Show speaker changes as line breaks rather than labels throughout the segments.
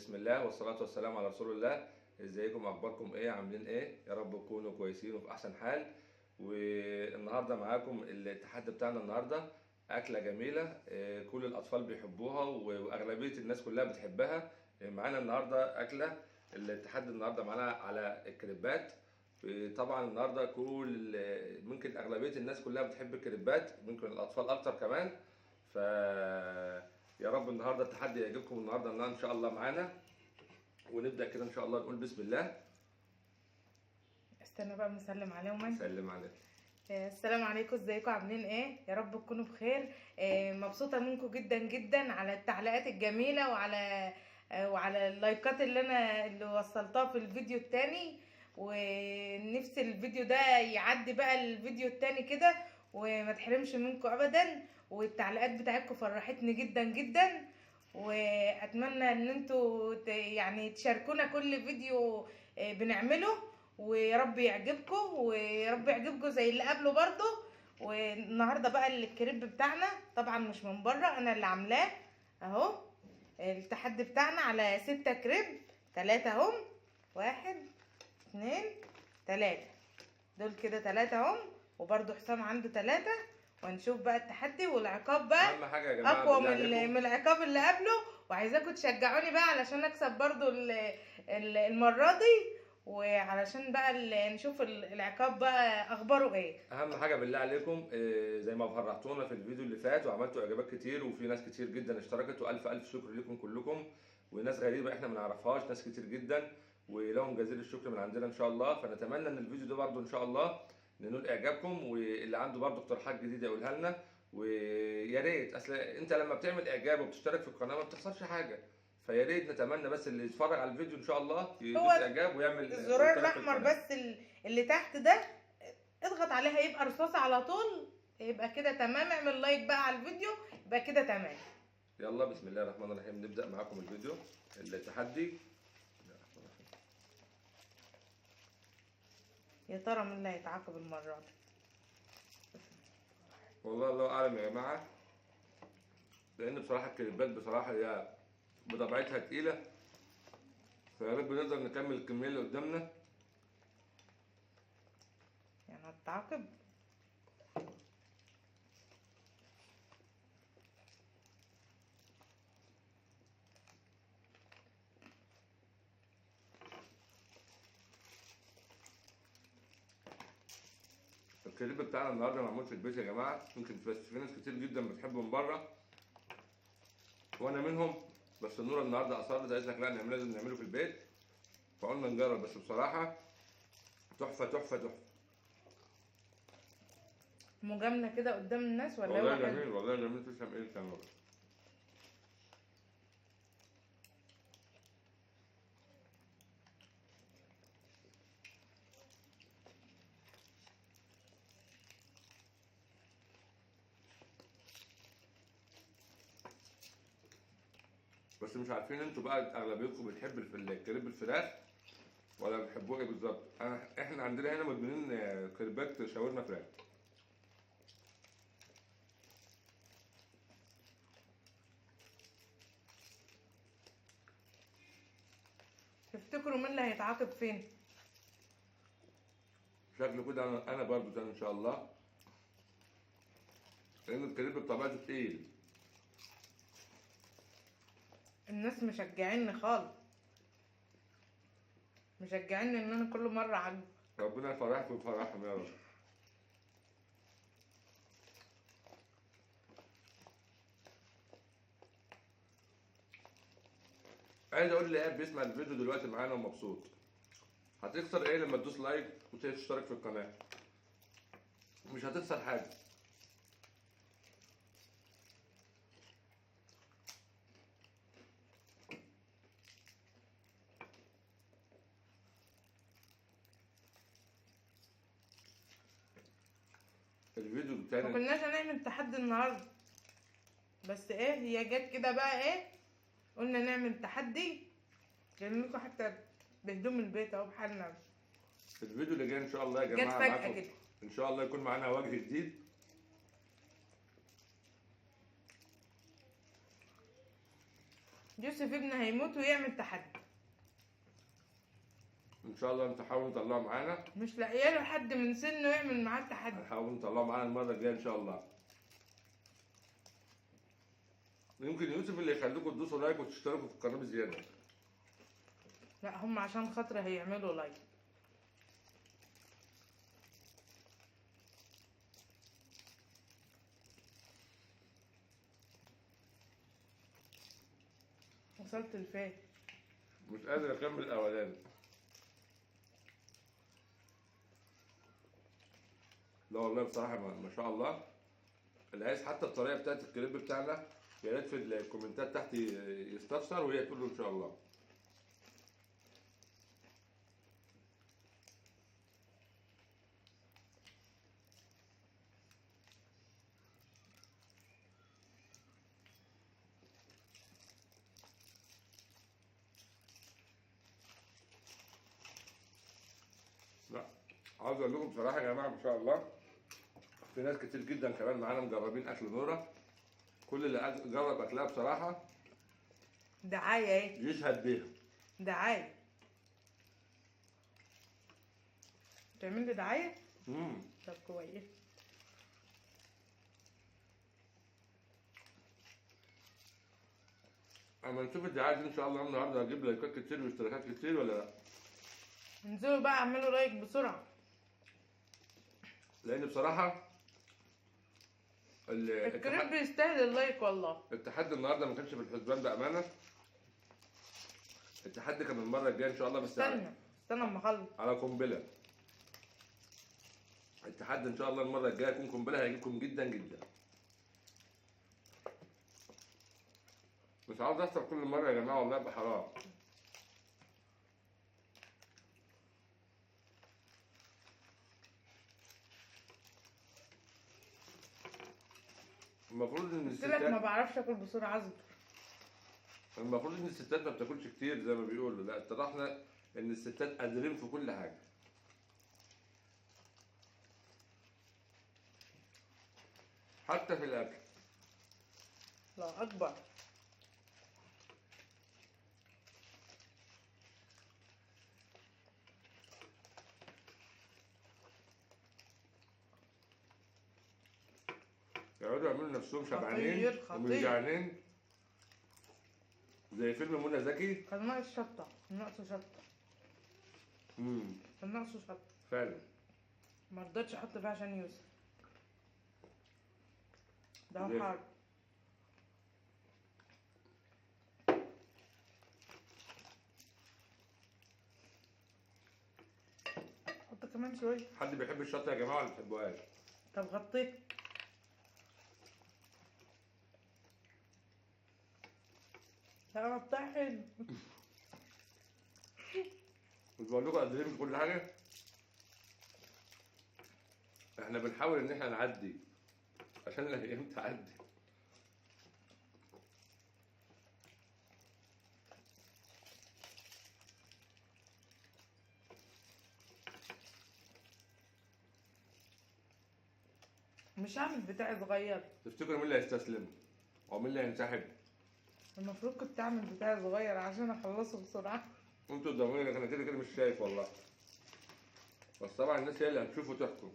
بسم الله والصلاة والسلام على رسول الله. ازيكم، اخباركم ايه، عاملين ايه؟ يا رب تكونوا كويسين وفي احسن حال. والنهارده معاكم التحدي بتاعنا النهارده اكلة جميلة، كل الاطفال بيحبوها واغلبية الناس كلها بتحبها. معانا النهارده اكلة. التحدي النهارده معانا على الكريبات. طبعا النهارده ممكن اغلبية الناس كلها بتحب الكريبات، ممكن الاطفال اكتر كمان. ف يا رب النهارده التحدي يعجبكم النهارده ان شاء الله معانا. ونبدا كده ان شاء الله، نقول بسم الله.
استنى بقى نسلم عليهم.
سلم عليك.
السلام عليكم، ازيكم عاملين ايه؟ يا رب تكونوا بخير. مبسوطه منكم جدا جدا على التعليقات الجميله وعلى اللايكات اللي وصلتها في الفيديو التاني. ونفسي الفيديو ده يعدي بقى الفيديو التاني كده وما تحرمش منكم ابدا. والتعليقات بتاعتكم فرحتني جدا جدا. واتمنى ان انتوا يعني تشاركونا كل فيديو بنعمله. ويا رب يعجبكم ويا رب يعجبكم زي اللي قبله برضه. والنهارده بقى الكريب بتاعنا طبعا مش من بره، انا اللي عاملاه اهو. التحدي بتاعنا على 6 كريب، 3 اهم، 1 2 3، دول كده 3 اهم. وبرضه حسام عنده 3. ونشوف بقى التحدي والعقاب بقى
اهم حاجه يا جماعه
اقوى
بالله عليكم.
من العقاب اللي قبله. وعايزاكم تشجعوني بقى علشان اكسب برضه المره دي. وعلشان بقى نشوف العقاب بقى اخباره ايه.
اهم حاجه بالله عليكم، زي ما فرحتونا في الفيديو اللي فات وعملتوا اعجابات كتير وفي ناس كتير جدا اشتركت، والف الف شكر لكم كلكم. وناس غريبه احنا ما نعرفهاش، ناس كتير جدا، ولهم جزيل الشكر من عندنا ان شاء الله. فنتمنى ان الفيديو ده برضو ان شاء الله ننول اعجابكم، واللي عنده برضو اقتراحات جديده يقولها لنا. ويا ريت، اصل انت لما بتعمل اعجاب وبتشترك في القناه ما بتخسرش حاجه. فيا ريت نتمنى بس اللي يتفرج على الفيديو ان شاء الله
هو
يدوس اعجاب ويعمل
الزرار
ويشترك في
الاحمر
القناه.
بس اللي تحت ده اضغط عليها يبقى رصاصة على طول. يبقى كده تمام. اعمل لايك بقى على الفيديو يبقى كده تمام.
يلا بسم الله الرحمن الرحيم، نبدأ معاكم الفيديو التحدي.
يا ترى مين اللي هيتعاقب المرة دي؟
والله الله أعلم يا جماعة، لأن بصراحة الكليبات بصراحة هي بطبيعتها تقيلة. فيا رب نقدر نكمل الكمية اللي قدامنا.
يعني هتتعاقب.
الكليب بتاعنا النهارده معمول في البيت يا جماعة، يمكن بس في ناس كتير جدا بتحبه من بره وأنا منهم. بس نورة النهارده أصرت قالت لك لا لازم نعمله في البيت. فقلنا نجرب، بس بصراحة تحفة تحفة تحفة.
مجاملة كده قدام الناس ولا
والله
هو حلو؟
جميل، والله جميل، تسلم إيدك يا نورة. بس مش عارفين انتوا بقى اغلبيتكم بتحب الكريب الفراخ ولا بتحبوه ايه بالظبط؟ احنا عندنا هنا مدمنين كريبات شاورما فراخ.
تفتكروا مين اللي هيتعاقب فين؟
شكله كده انا برضو تاني ان شاء الله، لان الكريب بطبيعته تقيل.
الناس مشجعيني خالص، مشجعيني ان انا كل مرة عجب.
ربنا يفرحكم ويفرحهم يا رب. عايز اقول اللي قاعد بيسمع الفيديو دلوقتي معانا ومبسوط، هتخسر ايه لما تدوس لايك وتشترك في القناه؟ مش هتخسر حاجه. الفيديو
ما
التاني
كناش هنعمل تحدي النهارده، بس ايه هي جت كده بقى ايه، قلنا نعمل تحدي. جايبين لكم حتى بهدوم البيت اهو بحالنا.
الفيديو اللي جاي ان شاء الله يا
جت
جماعه
فجأة
معاكم،
كده.
ان شاء الله يكون معانا وجه جديد.
يوسف ابني هيموت ويعمل تحدي.
ان شاء الله نحاول نطلعه معانا.
مش لاقيه له حد من سنه يعمل معاه التحدي.
هنحاول نطلعه معانا المره الجايه ان شاء الله. يمكن يوسف اللي يخليكم تدوسوا لايك وتشتركوا في القناه بزياده.
لا هم عشان خاطر هيعملوا لايك. وصلت لفين؟
مش قادر اكمل الاولاني. لا والله بصراحه ما شاء الله. اللي عايز حتى الطريقه بتاعت الكليب بتاعنا يا ريت في الكومنتات تحت يستفسر وهي تقول له ان شاء الله. لا عاوز اقول لكم بصراحه يا جماعه ما شاء الله في ناس كتير جدا كمان معانا مجربين اكل نوره. كل اللي جرب اكلها بصراحه
دعايه ايه؟
يشهد بيها.
دعايه. تعمل لي دعايه؟ طب كويس.
اما نشوف الدعايه دي ان شاء الله النهارده هجيب لايكات كتير واشتراكات كتير ولا لا.
انزلوا بقى اعملوا لايك بسرعه.
لان بصراحه
الكريب بيستاهل اللايك والله.
التحدي النهارده ما كانش في الحسبان بامانه. التحدي كان المره الجايه ان شاء الله بس
استنى اما اخلص.
على قنبله. التحدي ان شاء الله المره الجايه يكون قنبله هيعجبكم جدا جدا. مش عاوز اخسر كل مره يا جماعه والله يبقى حرام. المفروض ان
قلت لك ما بعرفش اكل بسرعه اصبر.
المفروض ان الستات ما بتاكلش كتير زي ما بيقولوا. لا اتضحنا ان الستات قادرين في كل حاجه. حتى في الاكل.
الله اكبر.
يقعدوا يعملوا نفسهم شبعانين ومش زي فيلم منى زكي.
كان ناقص شطه. كان ناقصه شطه. كان ناقصه شطه
فعلا.
ما رضيتش احط فيها عشان يوسف. ده هو حار. حط كمان شويه.
حد بيحب الشطه يا جماعه ولا ما بتحبوهاش؟
طب غطيت. لا غطيها حلو.
مش بقول لكم قادرين في كل حاجه. احنا بنحاول ان احنا نعدي عشان الايام تعدي.
مش هعمل بتاعي صغير.
تفتكروا مين اللي هيستسلم او مين اللي هينسحب؟
المفروض كنت اعمل بتاعي صغير عشان اخلصه بسرعه.
انتوا قدامي انا كده مش شايف والله. بس طبعا الناس هي اللي هتشوف وتحكم.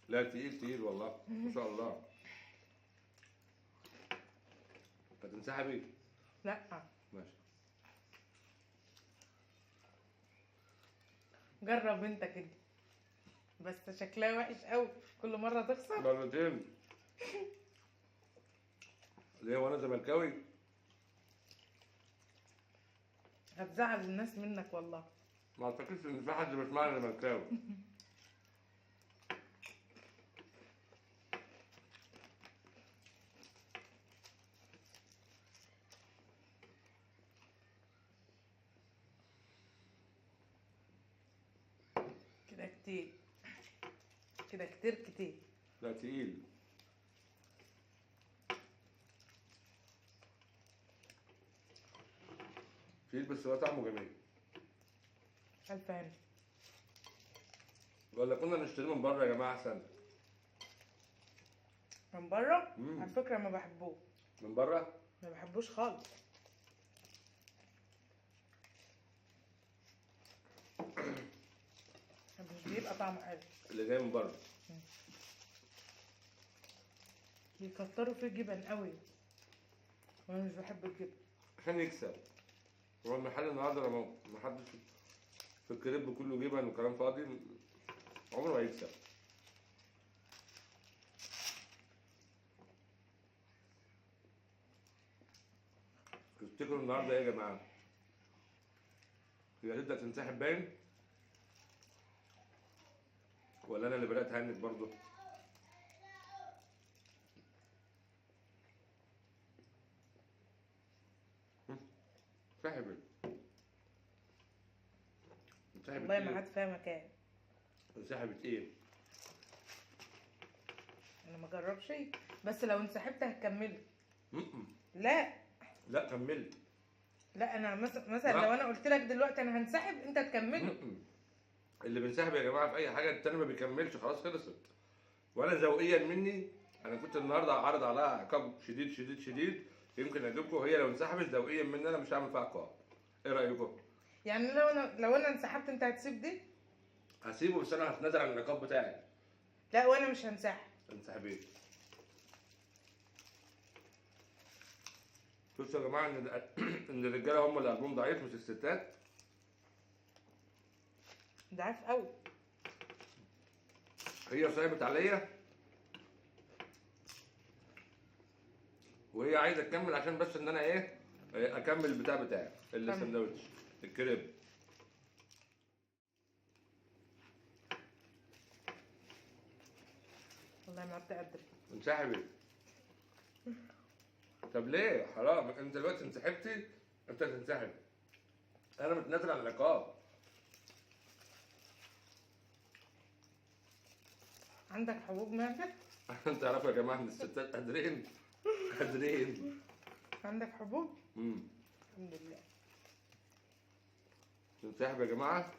لا تقيل والله ما شاء الله. هتنسحبي؟
لا
ماشي.
جرب انت كده. بس شكلها وحش قوي كل مره تخسر.
مرتين. ليه وانا زملكاوي؟
هتزعل الناس منك والله.
ما اعتقدش ان في حد بيسمعني زملكاوي.
كده كتير. كده كتير.
لا تقيل. تقيل بس هو طعمه جميل.
الف هنا.
ولا كنا نشتريه من بره يا جماعه احسن؟
من بره
مم.
على فكره ما بحبوش.
من بره
ما بحبوش خالص. مش بيبقى طعمه حلو.
اللي جاي من بره
بيكتروا فيه جبن قوي وانا مش بحب الجبن.
عشان يكسب. هو المحل النهارده ما حدش في الكريب كله جبن وكلام فاضي، عمره ما هيكسب. تفتكروا النهارده ايه يا جماعه؟ هي هتبدا تنسحب باين؟ ولا انا اللي بدات اهنج برضه؟ انسحبت. انسحبت
والله ما
ايه؟
عاد فيها مكان.
انسحبت ايه؟
انا ما جربش، بس لو انسحبت هتكمله.
م-م.
لا
لا كملي.
لا، انا مثلا
لا.
لو انا قلت لك دلوقتي انا هنسحب انت تكمله.
م-م. اللي بينسحب يا جماعه في اي حاجه التاني ما بيكملش، خلاص خلصت. وانا ذوقيا مني انا كنت النهارده عارض عليها عقاب شديد شديد شديد، يمكن اجيبكم. هي لو انسحبت ذوقيا مني انا مش هعمل فيها عقاب. ايه رايكم؟
يعني لو انا انسحبت انت هتسيب دي؟
هسيبه بس انا هتنازل عن العقاب بتاعي.
لا وانا مش هنسحب.
انسحبيه. شفتوا يا جماعه ان الرجاله هم اللي قلبهم ضعيف مش الستات.
ضعيف قوي.
هي صعبت عليا وهي عايزه تكمل عشان بس ان انا ايه اكمل البتاع بتاعي السندوتش الكريب.
والله ما عدت قادره.
انسحبي. طب ليه؟ حرام، انت دلوقتي انسحبتي، انت تنسحب. انا متنازل عن العقاب.
عندك حبوب معدة؟
انت عارفه يا جماعه ان الستات قادرين. قادرين.
عندك حبوب؟
امم
الحمد لله.
تنسحب يا جماعه.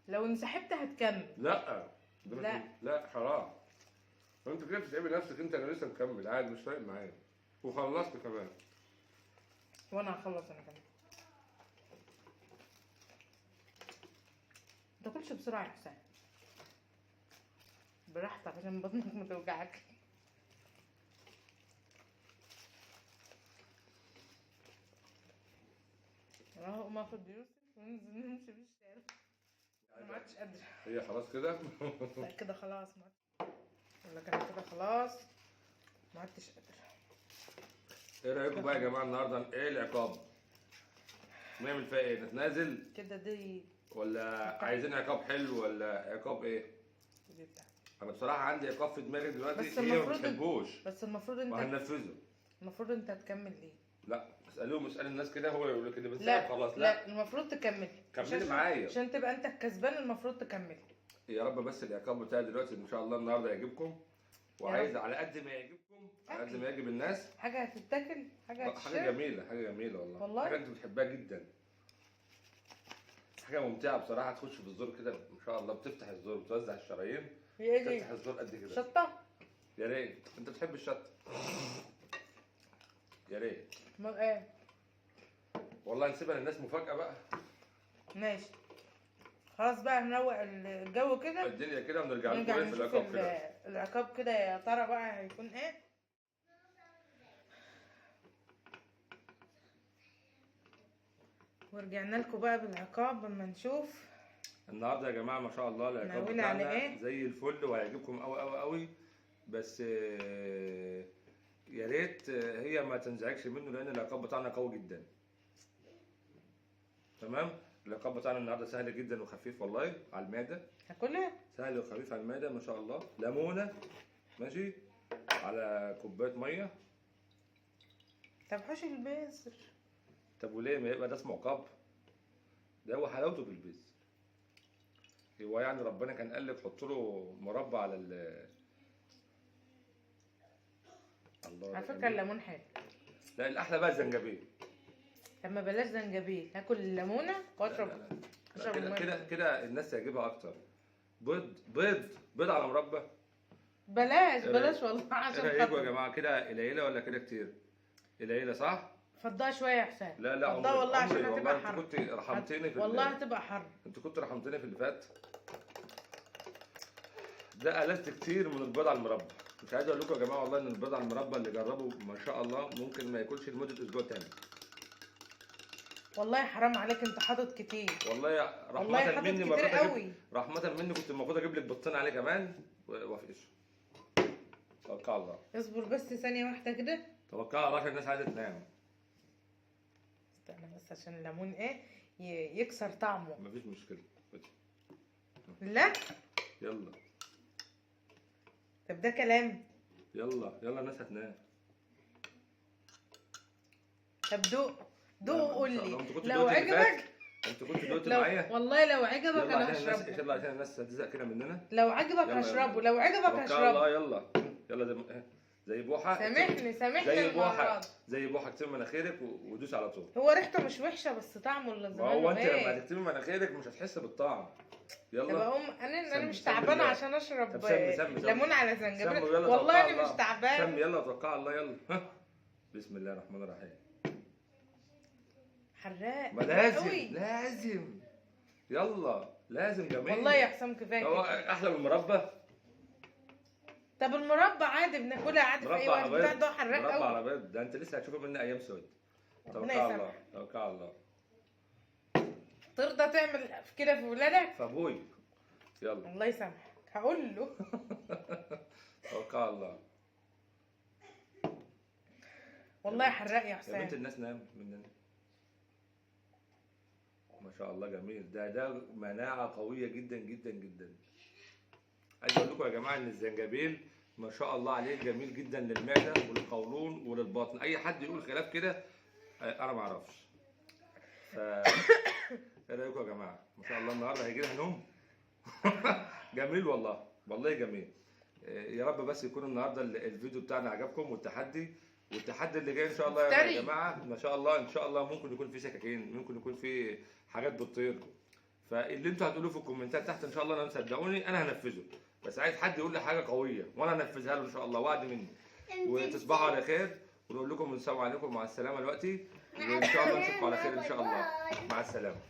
لو انسحبت هتكمل.
لا
لا.
لا حرام. انت كده بتتعبي نفسك، انت انا لسه مكمل عادي مش فارق معايا وخلصت كمان.
وانا هخلص انا كمان. ما تاكلش بسرعه يا حسين، براحتك عشان بطنك ما توجعك. انا هقوم اخد يوسف وننزل نمشي في الشارع. انا ما عادش قادره.
هي خلاص كده.
لا كده خلاص ما عادش. ولا كان كده خلاص ما عدتش قادره.
ايه رايكم بقى يا جماعه النهارده ايه العقاب؟ نعمل فيها ايه؟ نتنازل
كده دي
ولا عايزين عقاب حلو ولا عقاب ايه؟
دي بتاعتي.
انا بصراحه عندي عقاب في دماغي دلوقتي
بس
هي ما
المفروض
بتحبوش
بس المفروض انت
وهننفذه.
المفروض انت هتكمل ليه؟
لا اسالوهم، اسال الناس كده، هو يقول لك اللي بنسحب
لا
خلاص.
لا المفروض تكمل.
كملي معايا
عشان تبقى انت الكسبان المفروض تكمل.
يا رب. بس العقاب بتاعي دلوقتي ان شاء الله النهارده يعجبكم، وعايز على قد ما يعجبكم على قد ما يعجب الناس.
حاجه هتتاكل، حاجه
حاجه
هتشرب.
جميله، حاجه جميله والله.
والله
حاجه انت بتحبها جدا، حاجه ممتعه بصراحه. تخش في الزور كده ان شاء الله، بتفتح الزور بتوزع الشرايين،
هي ايه
تفتح الزور قد كده.
شطه.
يا ريت انت بتحب الشطه. يا ريت
ما ايه.
والله نسيبها للناس مفاجاه بقى.
ماشي خلاص بقى نروق الجو كده.
الدنيا كده ونرجع لكم
نرجع
ايه في
نشوف
العقاب كده.
العقاب كده يا ترى بقى هيكون ايه. ورجعنا لكم بقى بالعقاب اما نشوف
النهارده يا جماعه ما شاء الله العقاب
ناويين على
بتاعنا
ايه؟
زي الفل وهيعجبكم قوي قوي قوي. بس يا ريت هي ما تنزعجش منه لان العقاب بتاعنا قوي جدا. تمام. العقاب بتاعنا النهارده سهل جدا وخفيف والله على المعده.
هاكلها
سهل وخفيف على المعده ما شاء الله. ليمونه ماشي على كوبايه ميه.
طب حوش البيسر.
طب وليه ما يبقى ده اسمه عقاب؟ ده هو حلاوته في البيز. هو يعني ربنا كان قال لك حط له مربى على الله.
على
ده
فكره
جميل.
الليمون حلو.
لا الاحلى بقى الزنجبيل.
لما بلاش زنجبيل، هاكل الليمونه واشرب.
لا لا لا.
اشرب
كده
الميه.
كده كده الناس تعجبها اكتر. بيض على مربى.
بلاش والله عشان
ايه رايكم يا
خاطر.
جماعه؟ كده قليله ولا كده كتير؟ قليله صح؟
فضها شويه يا حسام.
لا لا
فضها والله عشان
والله
هتبقى
انت
حر.
كنت رحمتني في
والله هتبقى حر.
انت كنت رحمتني في اللي فات. ده قللت كتير من البيض على المربى. مش عايز اقول لكم يا جماعه والله ان البيض على المربى اللي جربه ما شاء الله ممكن ما ياكلش لمده اسبوع تاني.
والله حرام عليك، انت حاطط كتير.
والله
والله
رحمه
حاطط
مني
كتير
مرات
قوي.
رحمه مني كنت المفروض اجيب لك بيضتين عليه كمان وافقش. توكل على الله.
اصبر بس ثانيه واحده كده.
توكل على الله عشان الناس عايزه تنام.
استنى بس عشان الليمون يكسر طعمه.
مفيش مشكله.
لا
يلا
طب ده كلام.
يلا الناس هتنام.
طب دوق وقول لي
انت
لو عجبك.
انت كنت دلوقتي معايا.
والله لو عجبك
يلا
انا
عشان الناس
هشربه.
عشان الناس هتزهق كده مننا.
لو عجبك
يلا
هشربه. لو عجبك
توكل على الله.
هشربه.
يلا زي بوحه.
سامحني
زي
المرة
بوحه
دي.
زي بوحه اكتم مناخيرك ودوس على طول.
هو ريحته مش وحشه بس طعمه اللي
ما هو انت
زمانه
لما
ايه.
هتكتمي مناخيرك مش هتحس بالطعم.
طب
يلا
اقوم انا مش
سمي
تعبانه
الله.
عشان اشرب
طب سمي.
ليمون على
سمي
زنجبيل.
يلا
والله
توكل على
انا
الله.
مش تعبان.
سمي يلا توكل على الله يلا. ها بسم الله الرحمن الرحيم.
حراق
ما لازم
قوي.
لازم. يلا لازم جميل.
والله يا حسام كفايه
هو
كده.
احلى من المربى.
طب المربى عادي بناكلها عادي في اي
مربى
وقت.
على
بتاع
بيض.
ده حراق
مربى
قوي.
على بيض ده انت لسه هتشوفه مني ايام سود. توكل
ربنا
على الله.
يسامحك.
توكل على الله.
ترضى تعمل كده في ولادك؟
فابوي يلا.
الله يسامحك هقول له.
توكل على الله.
والله حراق يا
يا بنت
حسام.
الناس نام مننا. ما شاء الله جميل. ده مناعة قوية جدا جدا جدا. عايز اقول لكم يا جماعة ان الزنجبيل ما شاء الله عليه جميل جدا للمعدة وللقولون وللبطن. اي حد يقول خلاف كده انا ما اعرفش. ايه رايكم يا جماعة؟ ما شاء الله النهارده هيجي لها نوم. جميل والله والله جميل. يا رب بس يكون النهارده الفيديو بتاعنا عجبكم والتحدي اللي جاي ان شاء الله يا جماعه ما شاء الله ان شاء الله ممكن يكون في سكاكين، ممكن يكون في حاجات بتطير. فاللي انتوا هتقولوه في الكومنتات تحت ان شاء الله انا صدقوني انا هنفذه. بس عايز حد يقول لي حاجه قويه وانا هنفذها له ان شاء الله وعد مني. وتصبحوا على خير ونقول لكم السلام عليكم مع السلامه دلوقتي. وان شاء الله نشوفكم على خير ان شاء الله. مع السلامه.